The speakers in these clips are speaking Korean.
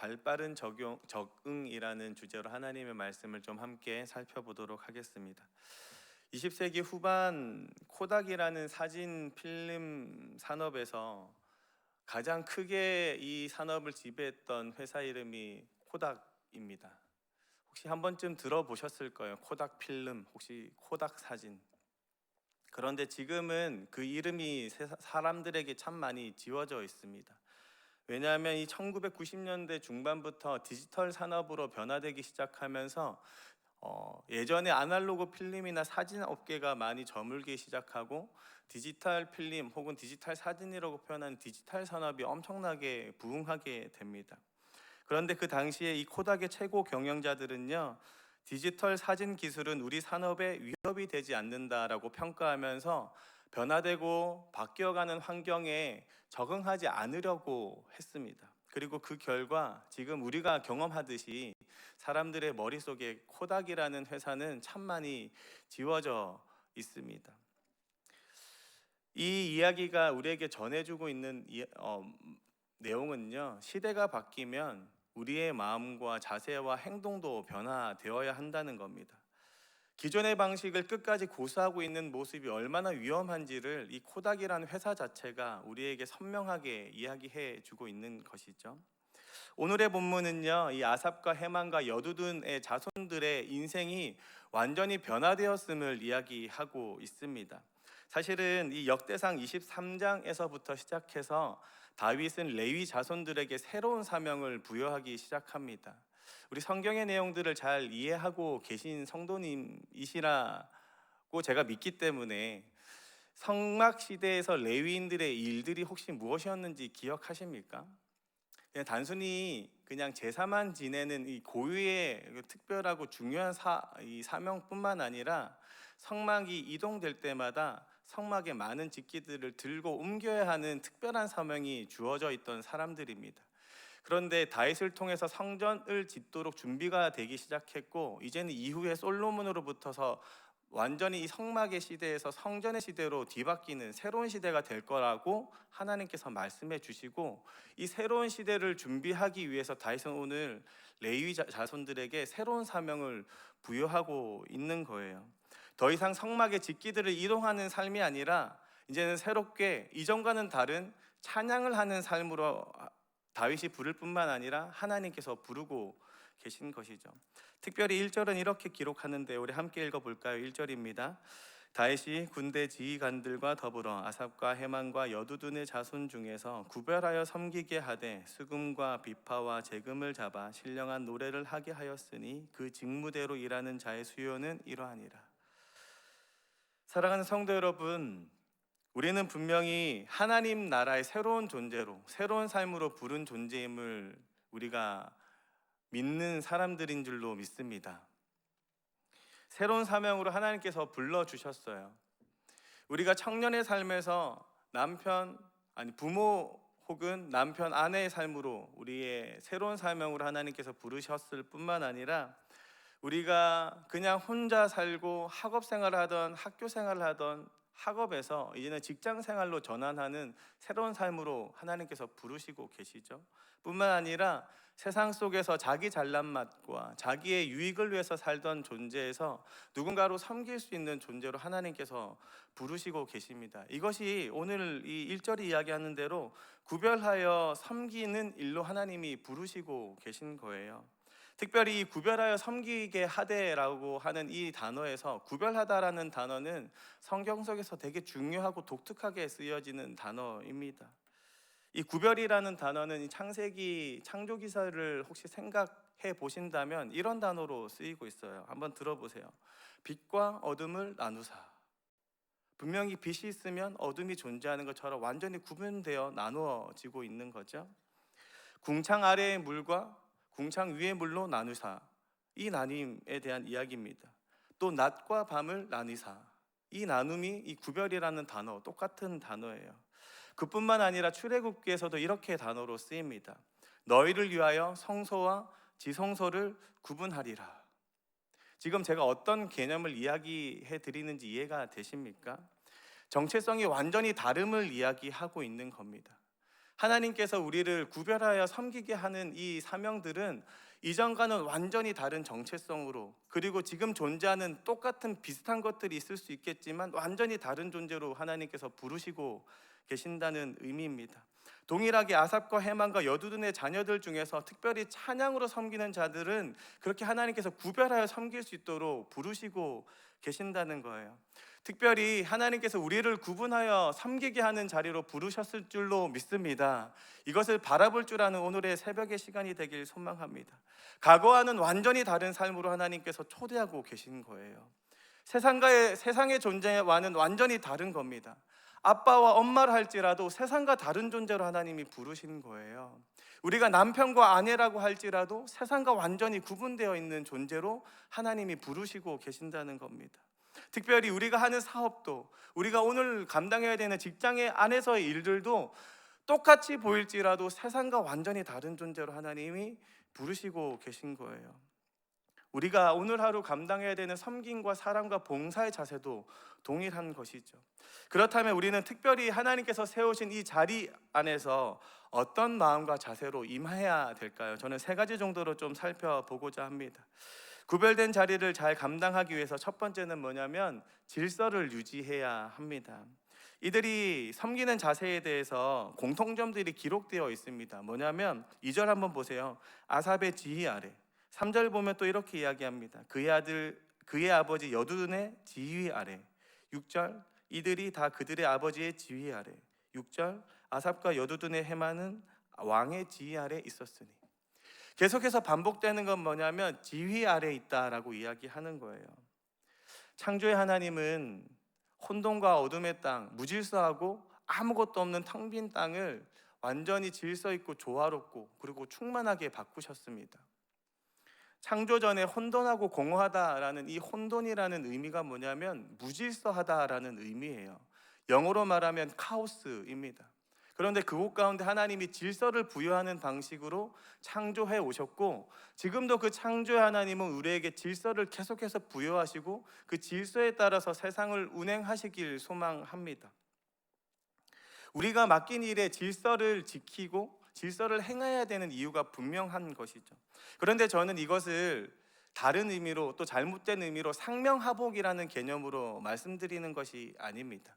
발빠른 적응이라는 주제로 하나님의 말씀을 좀 함께 살펴보도록 하겠습니다. 20세기 후반 코닥이라는 사진 필름 산업에서 가장 크게 이 산업을 지배했던 회사 이름이 코닥입니다. 혹시 한 번쯤 들어보셨을 거예요. 코닥 필름, 혹시 코닥 사진. 그런데 지금은 그 이름이 사람들에게 참 많이 지워져 있습니다. 왜냐하면 이 1990년대 중반부터 디지털 산업으로 변화되기 시작하면서 예전에 아날로그 필름이나 사진 업계가 많이 저물기 시작하고 디지털 필름 혹은 디지털 사진이라고 표현하는 디지털 산업이 엄청나게 부흥하게 됩니다. 그런데 그 당시에 이 코닥의 최고 경영자들은요, 디지털 사진 기술은 우리 산업에 위협이 되지 않는다라고 평가하면서 변화되고 바뀌어가는 환경에 적응하지 않으려고 했습니다. 그리고 그 결과 지금 우리가 경험하듯이 사람들의 머릿속에 코닥이라는 회사는 참 많이 지워져 있습니다. 이 이야기가 우리에게 전해주고 있는 내용은요, 시대가 바뀌면 우리의 마음과 자세와 행동도 변화되어야 한다는 겁니다. 기존의 방식을 끝까지 고수하고 있는 모습이 얼마나 위험한지를 이 코닥이라는 회사 자체가 우리에게 선명하게 이야기해 주고 있는 것이죠. 오늘의 본문은요, 이 아삽과 헤만과 여두둔의 자손들의 인생이 완전히 변화되었음을 이야기하고 있습니다. 사실은 이 역대상 23장에서부터 시작해서 다윗은 레위 자손들에게 새로운 사명을 부여하기 시작합니다. 우리 성경의 내용들을 잘 이해하고 계신 성도님이시라고 제가 믿기 때문에 성막 시대에서 레위인들의 일들이 혹시 무엇이었는지 기억하십니까? 그냥 단순히 그냥 제사만 지내는 이 고유의 특별하고 중요한 이 사명뿐만 아니라 성막이 이동될 때마다 성막에 많은 직기들을 들고 옮겨야 하는 특별한 사명이 주어져 있던 사람들입니다. 그런데 다윗을 통해서 성전을 짓도록 준비가 되기 시작했고, 이제는 이후에 솔로몬으로부터서 완전히 이 성막의 시대에서 성전의 시대로 뒤바뀌는 새로운 시대가 될 거라고 하나님께서 말씀해 주시고, 이 새로운 시대를 준비하기 위해서 다윗은 오늘 레위 자손들에게 새로운 사명을 부여하고 있는 거예요. 더 이상 성막의 직기들을 이동하는 삶이 아니라 이제는 새롭게 이전과는 다른 찬양을 하는 삶으로 다윗이 부를 뿐만 아니라 하나님께서 부르고 계신 것이죠. 특별히 1절은 이렇게 기록하는데 우리 함께 읽어볼까요? 1절입니다. 다윗이 군대 지휘관들과 더불어 아삽과 헤만과 여두둔의 자손 중에서 구별하여 섬기게 하되 수금과 비파와 재금을 잡아 신령한 노래를 하게 하였으니 그 직무대로 일하는 자의 수요는 이러하니라. 사랑하는 성도 여러분, 우리는 분명히 하나님 나라의 새로운 존재로, 새로운 삶으로 부른 존재임을 우리가 믿는 사람들인 줄로 믿습니다. 새로운 사명으로 하나님께서 불러주셨어요. 우리가 청년의 삶에서 부모 혹은 남편, 아내의 삶으로 우리의 새로운 사명으로 하나님께서 부르셨을 뿐만 아니라 우리가 그냥 혼자 살고 학업 생활을 하던 학교 생활을 하던 학업에서 이제는 직장 생활로 전환하는 새로운 삶으로 하나님께서 부르시고 계시죠. 뿐만 아니라 세상 속에서 자기 잘난 맛과 자기의 유익을 위해서 살던 존재에서 누군가로 섬길 수 있는 존재로 하나님께서 부르시고 계십니다. 이것이 오늘 이 1절이 이야기하는 대로 구별하여 섬기는 일로 하나님이 부르시고 계신 거예요. 특별히 이 구별하여 섬기게 하되라고 하는 이 단어에서 구별하다라는 단어는 성경 속에서 되게 중요하고 독특하게 쓰여지는 단어입니다. 이 구별이라는 단어는 창세기 창조 기사를 혹시 생각해 보신다면 이런 단어로 쓰이고 있어요. 한번 들어보세요. 빛과 어둠을 나누사. 분명히 빛이 있으면 어둠이 존재하는 것처럼 완전히 구분되어 나누어지고 있는 거죠. 궁창 아래의 물과 궁창 위의 물로 나누사, 이 나눔에 대한 이야기입니다. 또 낮과 밤을 나누사, 이 나눔이 이 구별이라는 단어, 똑같은 단어예요. 그뿐만 아니라 출애굽기에서도 이렇게 단어로 쓰입니다. 너희를 위하여 성소와 지성소를 구분하리라. 지금 제가 어떤 개념을 이야기해 드리는지 이해가 되십니까? 정체성이 완전히 다름을 이야기하고 있는 겁니다. 하나님께서 우리를 구별하여 섬기게 하는 이 사명들은 이전과는 완전히 다른 정체성으로, 그리고 지금 존재하는 똑같은 비슷한 것들이 있을 수 있겠지만 완전히 다른 존재로 하나님께서 부르시고 계신다는 의미입니다. 동일하게 아삽과 헤만과 여두둔의 자녀들 중에서 특별히 찬양으로 섬기는 자들은 그렇게 하나님께서 구별하여 섬길 수 있도록 부르시고 계신다는 거예요. 특별히 하나님께서 우리를 구분하여 섬기게 하는 자리로 부르셨을 줄로 믿습니다. 이것을 바라볼 줄 아는 오늘의 새벽의 시간이 되길 소망합니다. 과거와는 완전히 다른 삶으로 하나님께서 초대하고 계신 거예요. 세상의 존재와는 완전히 다른 겁니다. 아빠와 엄마를 할지라도 세상과 다른 존재로 하나님이 부르신 거예요. 우리가 남편과 아내라고 할지라도 세상과 완전히 구분되어 있는 존재로 하나님이 부르시고 계신다는 겁니다. 특별히 우리가 하는 사업도, 우리가 오늘 감당해야 되는 직장의 안에서의 일들도 똑같이 보일지라도 세상과 완전히 다른 존재로 하나님이 부르시고 계신 거예요. 우리가 오늘 하루 감당해야 되는 섬김과 사랑과 봉사의 자세도 동일한 것이죠. 그렇다면 우리는 특별히 하나님께서 세우신 이 자리 안에서 어떤 마음과 자세로 임해야 될까요? 저는 세 가지 정도로 좀 살펴보고자 합니다. 구별된 자리를 잘 감당하기 위해서 첫 번째는 뭐냐면 질서를 유지해야 합니다. 이들이 섬기는 자세에 대해서 공통점들이 기록되어 있습니다. 뭐냐면 2절 한번 보세요. 아삽의 지휘 아래. 3절 보면 또 이렇게 이야기합니다. 그의 아버지 여두둔의 지휘 아래. 6절 이들이 다 그들의 아버지의 지휘 아래. 6절 아삽과 여두둔의 헤만은 왕의 지휘 아래 있었으니. 계속해서 반복되는 건 뭐냐면 지휘 아래 있다라고 이야기하는 거예요. 창조의 하나님은 혼돈과 어둠의 땅, 무질서하고 아무것도 없는 텅 빈 땅을 완전히 질서 있고 조화롭고 그리고 충만하게 바꾸셨습니다. 창조 전에 혼돈하고 공허하다라는 이 혼돈이라는 의미가 뭐냐면 무질서하다라는 의미예요. 영어로 말하면 카오스입니다. 그런데 그곳 가운데 하나님이 질서를 부여하는 방식으로 창조해 오셨고, 지금도 그 창조의 하나님은 우리에게 질서를 계속해서 부여하시고 그 질서에 따라서 세상을 운행하시길 소망합니다. 우리가 맡긴 일에 질서를 지키고 질서를 행해야 되는 이유가 분명한 것이죠. 그런데 저는 이것을 다른 의미로, 또 잘못된 의미로 상명하복이라는 개념으로 말씀드리는 것이 아닙니다.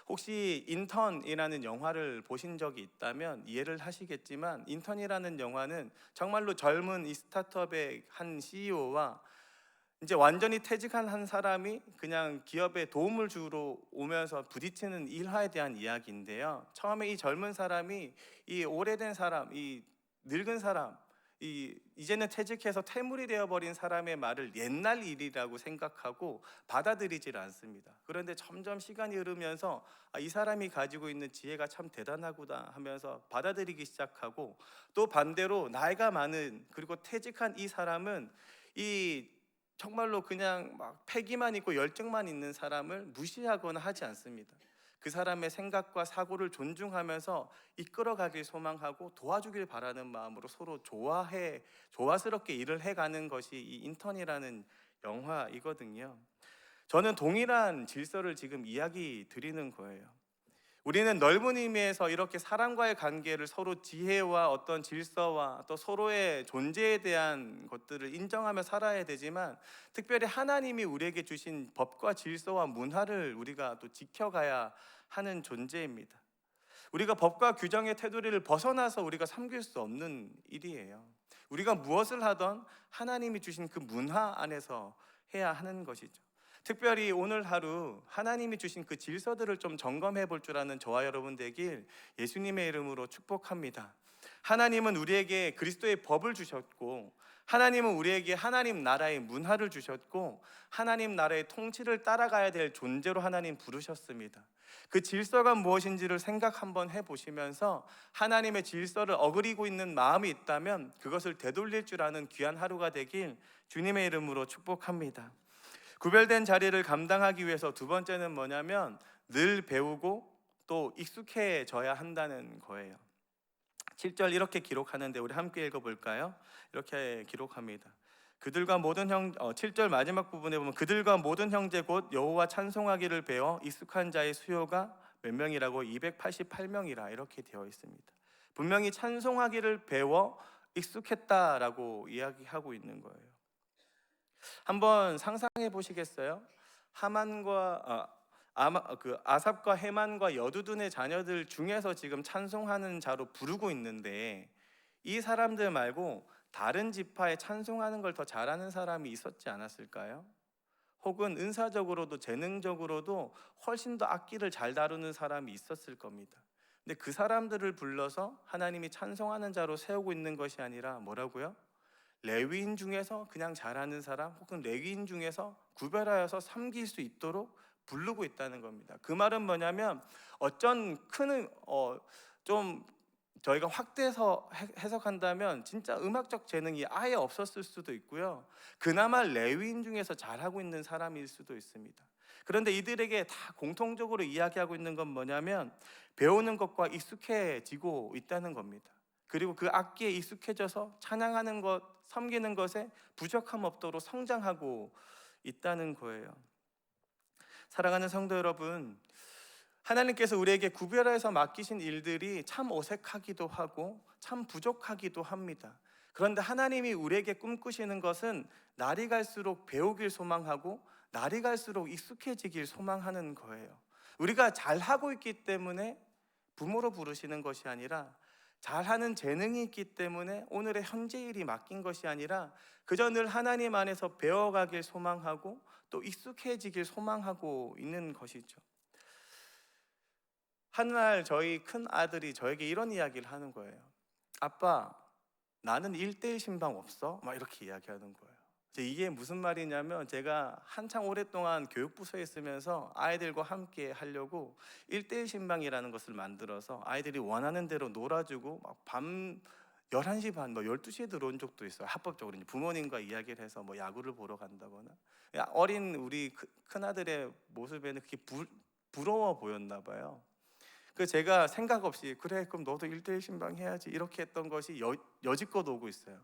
혹시 인턴이라는 영화를 보신 적이 있다면 이해를 하시겠지만, 인턴이라는 영화는 정말로 젊은 이 스타트업의 한 CEO와 이제 완전히 퇴직한 한 사람이 그냥 기업에 도움을 주러 오면서 부딪히는 일화에 대한 이야기인데요. 처음에 이 젊은 사람이 이 오래된 사람, 이 늙은 사람, 이제는 퇴직해서 퇴물이 되어버린 사람의 말을 옛날 일이라고 생각하고 받아들이질 않습니다. 그런데 점점 시간이 흐르면서 이 사람이 가지고 있는 지혜가 참 대단하구나 하면서 받아들이기 시작하고, 또 반대로 나이가 많은 그리고 퇴직한 이 사람은 이 정말로 그냥 막 패기만 있고 열정만 있는 사람을 무시하거나 하지 않습니다. 그 사람의 생각과 사고를 존중하면서 이끌어가길 소망하고 도와주길 바라는 마음으로 서로 조화스럽게 일을 해가는 것이 이 인턴이라는 영화이거든요. 저는 동일한 질서를 지금 이야기 드리는 거예요. 우리는 넓은 의미에서 이렇게 사람과의 관계를 서로 지혜와 어떤 질서와 또 서로의 존재에 대한 것들을 인정하며 살아야 되지만, 특별히 하나님이 우리에게 주신 법과 질서와 문화를 우리가 또 지켜가야 하는 존재입니다. 우리가 법과 규정의 테두리를 벗어나서 우리가 섬길 수 없는 일이에요. 우리가 무엇을 하던 하나님이 주신 그 문화 안에서 해야 하는 것이죠. 특별히 오늘 하루 하나님이 주신 그 질서들을 좀 점검해 볼 줄 아는 저와 여러분 되길 예수님의 이름으로 축복합니다. 하나님은 우리에게 그리스도의 법을 주셨고, 하나님은 우리에게 하나님 나라의 문화를 주셨고, 하나님 나라의 통치를 따라가야 될 존재로 하나님 부르셨습니다. 그 질서가 무엇인지를 생각 한번 해보시면서 하나님의 질서를 어그리고 있는 마음이 있다면 그것을 되돌릴 줄 아는 귀한 하루가 되길 주님의 이름으로 축복합니다. 구별된 자리를 감당하기 위해서 두 번째는 뭐냐면 늘 배우고 또 익숙해져야 한다는 거예요. 7절 이렇게 기록하는데 우리 함께 읽어볼까요? 이렇게 기록합니다. 7절 마지막 부분에 보면 그들과 모든 형제 곧 여호와 찬송하기를 배워 익숙한 자의 수요가 몇 명이라고 288명이라 이렇게 되어 있습니다. 분명히 찬송하기를 배워 익숙했다라고 이야기하고 있는 거예요. 한번 상상해 보시겠어요? 아삽과 헤만과 여두둔의 자녀들 중에서 지금 찬송하는 자로 부르고 있는데, 이 사람들 말고 다른 지파에 찬송하는 걸 더 잘하는 사람이 있었지 않았을까요? 혹은 은사적으로도 재능적으로도 훨씬 더 악기를 잘 다루는 사람이 있었을 겁니다. 근데 그 사람들을 불러서 하나님이 찬송하는 자로 세우고 있는 것이 아니라 뭐라고요? 레위인 중에서 그냥 잘하는 사람, 혹은 레위인 중에서 구별하여서 섬길 수 있도록 부르고 있다는 겁니다. 그 말은 뭐냐면, 어쩐 좀 저희가 확대해서 해석한다면 진짜 음악적 재능이 아예 없었을 수도 있고요, 그나마 레위인 중에서 잘하고 있는 사람일 수도 있습니다. 그런데 이들에게 다 공통적으로 이야기하고 있는 건 뭐냐면, 배우는 것과 익숙해지고 있다는 겁니다. 그리고 그 악기에 익숙해져서 찬양하는 것, 섬기는 것에 부족함 없도록 성장하고 있다는 거예요. 사랑하는 성도 여러분, 하나님께서 우리에게 구별해서 맡기신 일들이 참 어색하기도 하고 참 부족하기도 합니다. 그런데 하나님이 우리에게 꿈꾸시는 것은 날이 갈수록 배우길 소망하고 날이 갈수록 익숙해지길 소망하는 거예요. 우리가 잘하고 있기 때문에 부모로 부르시는 것이 아니라, 잘하는 재능이 있기 때문에 오늘의 현재 일이 맡긴 것이 아니라, 그저 늘 하나님 안에서 배워가길 소망하고 또 익숙해지길 소망하고 있는 것이죠. 한날 저희 큰 아들이 저에게 이런 이야기를 하는 거예요. 아빠, 나는 1대1 신방 없어? 막 이렇게 이야기하는 거예요. 이게 무슨 말이냐면, 제가 한창 오랫동안 교육부서에 있으면서 아이들과 함께 하려고 1대1 신방이라는 것을 만들어서 아이들이 원하는 대로 놀아주고, 막 밤 11시 반, 12시에 들어온 적도 있어요. 합법적으로 이제 부모님과 이야기를 해서 뭐 야구를 보러 간다거나. 어린 우리 큰아들의 모습에는 그게 부러워 보였나 봐요. 그 제가 생각 없이, 그래 그럼 너도 1대1 신방 해야지, 이렇게 했던 것이 여지껏 오고 있어요.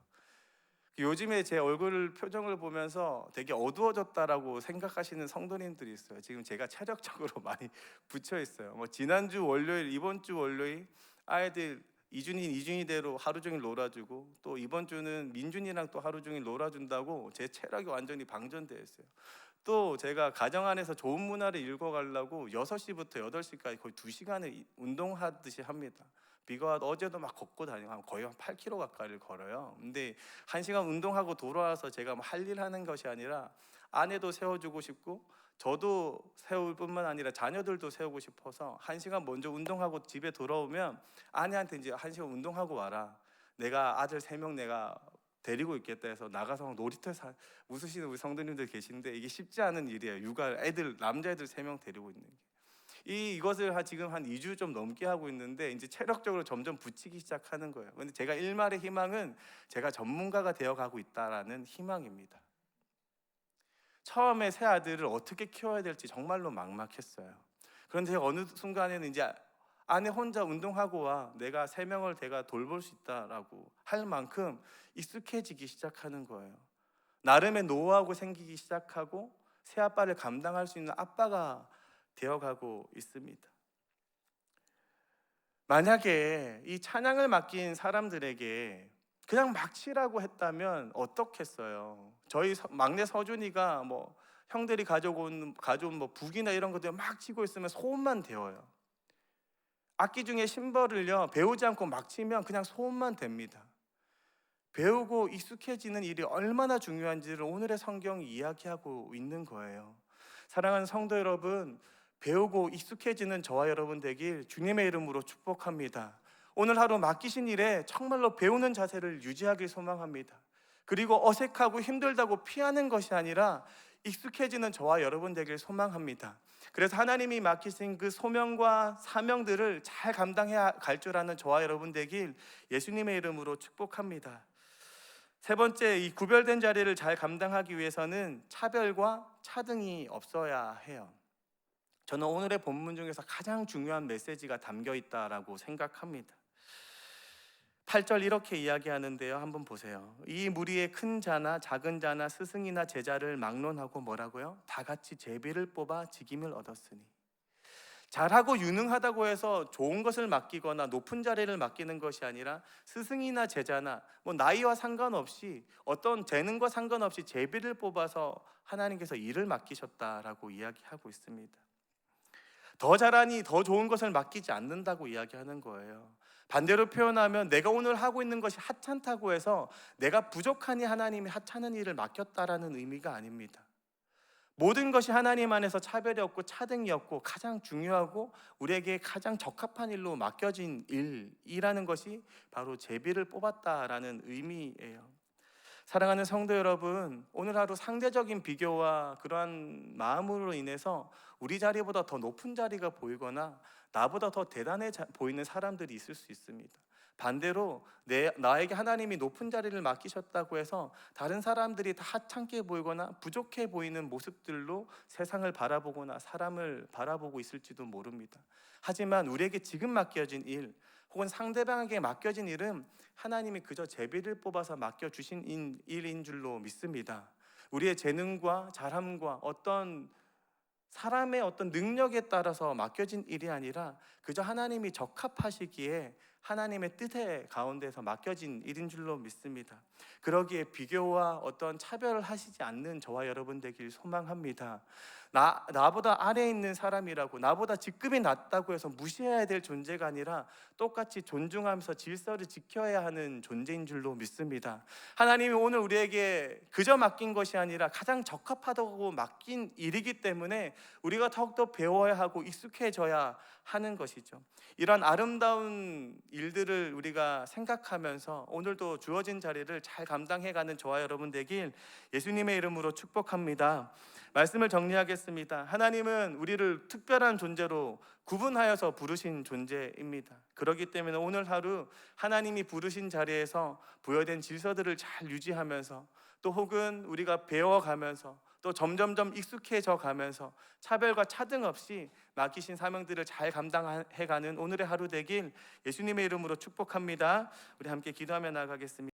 요즘에 제 얼굴 표정을 보면서 되게 어두워졌다라고 생각하시는 성도님들이 있어요. 지금 제가 체력적으로 많이 붙여 있어요. 뭐 지난주 월요일, 이번 주 월요일 아이들 이준이대로 하루 종일 놀아주고, 또 이번 주는 민준이랑 또 하루 종일 놀아준다고 제 체력이 완전히 방전되어 있어요. 또 제가 가정 안에서 좋은 문화를 읽어가려고 6시부터 8시까지 거의 2시간을 운동하듯이 합니다. 비가 와도 어제도 막 걷고 다니고 거의 한 8km 가까이를 걸어요. 근데 1시간 운동하고 돌아와서 제가 뭐 할 일 하는 것이 아니라, 아내도 세워주고 싶고 저도 세울 뿐만 아니라 자녀들도 세우고 싶어서 1시간 먼저 운동하고 집에 돌아오면 아내한테 이제 1시간 운동하고 와라, 내가 아들 3명 내가 데리고 있겠다 해서 나가서 놀이터 웃으시는 우리 성도님들 계신데, 이게 쉽지 않은 일이에요. 육아 남자애들 3명 데리고 있는 게. 이것을 지금 한 2주 좀 넘게 하고 있는데, 이제 체력적으로 점점 붙이기 시작하는 거예요. 근데 제가 일말의 희망은 제가 전문가가 되어가고 있다라는 희망입니다. 처음에 새 아들을 어떻게 키워야 될지 정말로 막막했어요. 그런데 어느 순간에는 이제 아내 혼자 운동하고 와, 내가 3명을 내가 돌볼 수 있다라고 할 만큼 익숙해지기 시작하는 거예요. 나름의 노하우가 생기기 시작하고 새 아빠를 감당할 수 있는 아빠가 되어가고 있습니다. 만약에 이 찬양을 맡긴 사람들에게 그냥 막 치라고 했다면 어떻겠어요? 저희 막내 서준이가 뭐 형들이 가져온 뭐 북이나 이런 것들 막 치고 있으면 소음만 되어요. 악기 중에 심벌을요, 배우지 않고 막 치면 그냥 소음만 됩니다. 배우고 익숙해지는 일이 얼마나 중요한지를 오늘의 성경이 이야기하고 있는 거예요. 사랑하는 성도 여러분, 배우고 익숙해지는 저와 여러분 되길 주님의 이름으로 축복합니다. 오늘 하루 맡기신 일에 정말로 배우는 자세를 유지하길 소망합니다. 그리고 어색하고 힘들다고 피하는 것이 아니라 익숙해지는 저와 여러분 되길 소망합니다. 그래서 하나님이 맡기신 그 소명과 사명들을 잘 감당해 갈 줄 아는 저와 여러분 되길 예수님의 이름으로 축복합니다. 세 번째, 이 구별된 자리를 잘 감당하기 위해서는 차별과 차등이 없어야 해요. 저는 오늘의 본문 중에서 가장 중요한 메시지가 담겨 있다라고 생각합니다. 8절 이렇게 이야기하는데요, 한번 보세요. 이 무리의 큰 자나 작은 자나 스승이나 제자를 막론하고 뭐라고요? 다 같이 제비를 뽑아 직임을 얻었으니. 잘하고 유능하다고 해서 좋은 것을 맡기거나 높은 자리를 맡기는 것이 아니라 스승이나 제자나 뭐 나이와 상관없이 어떤 재능과 상관없이 제비를 뽑아서 하나님께서 일을 맡기셨다라고 이야기하고 있습니다. 더 잘하니 더 좋은 것을 맡기지 않는다고 이야기하는 거예요. 반대로 표현하면 내가 오늘 하고 있는 것이 하찮다고 해서 내가 부족하니 하나님이 하찮은 일을 맡겼다라는 의미가 아닙니다. 모든 것이 하나님 안에서 차별이 없고 차등이 없고 가장 중요하고 우리에게 가장 적합한 일로 맡겨진 일이라는 것이 바로 제비를 뽑았다라는 의미예요. 사랑하는 성도 여러분, 오늘 하루 상대적인 비교와 그러한 마음으로 인해서 우리 자리보다 더 높은 자리가 보이거나 나보다 더 대단해 보이는 사람들이 있을 수 있습니다. 반대로 나에게 하나님이 높은 자리를 맡기셨다고 해서 다른 사람들이 다 하찮게 보이거나 부족해 보이는 모습들로 세상을 바라보거나 사람을 바라보고 있을지도 모릅니다. 하지만 우리에게 지금 맡겨진 일 혹은 상대방에게 맡겨진 일은 하나님이 그저 제비를 뽑아서 맡겨주신 일인 줄로 믿습니다. 우리의 재능과 잘함과 어떤 사람의 어떤 능력에 따라서 맡겨진 일이 아니라 그저 하나님이 적합하시기에 하나님의 뜻의 가운데서 맡겨진 일인 줄로 믿습니다. 그러기에 비교와 어떤 차별을 하시지 않는 저와 여러분 되길 소망합니다. 나보다 아래에 있는 사람이라고, 나보다 직급이 낮다고 해서 무시해야 될 존재가 아니라 똑같이 존중하면서 질서를 지켜야 하는 존재인 줄로 믿습니다. 하나님이 오늘 우리에게 그저 맡긴 것이 아니라 가장 적합하다고 맡긴 일이기 때문에 우리가 더욱더 배워야 하고 익숙해져야 하는 것이죠. 이런 아름다운 일들을 우리가 생각하면서 오늘도 주어진 자리를 잘 감당해가는 저와 여러분 되길 예수님의 이름으로 축복합니다. 말씀을 정리하겠습니다. 하나님은 우리를 특별한 존재로 구분하여서 부르신 존재입니다. 그렇기 때문에 오늘 하루 하나님이 부르신 자리에서 부여된 질서들을 잘 유지하면서 또 혹은 우리가 배워가면서 또 점점점 익숙해져 가면서 차별과 차등 없이 맡기신 사명들을 잘 감당해가는 오늘의 하루 되길 예수님의 이름으로 축복합니다. 우리 함께 기도하며 나아가겠습니다.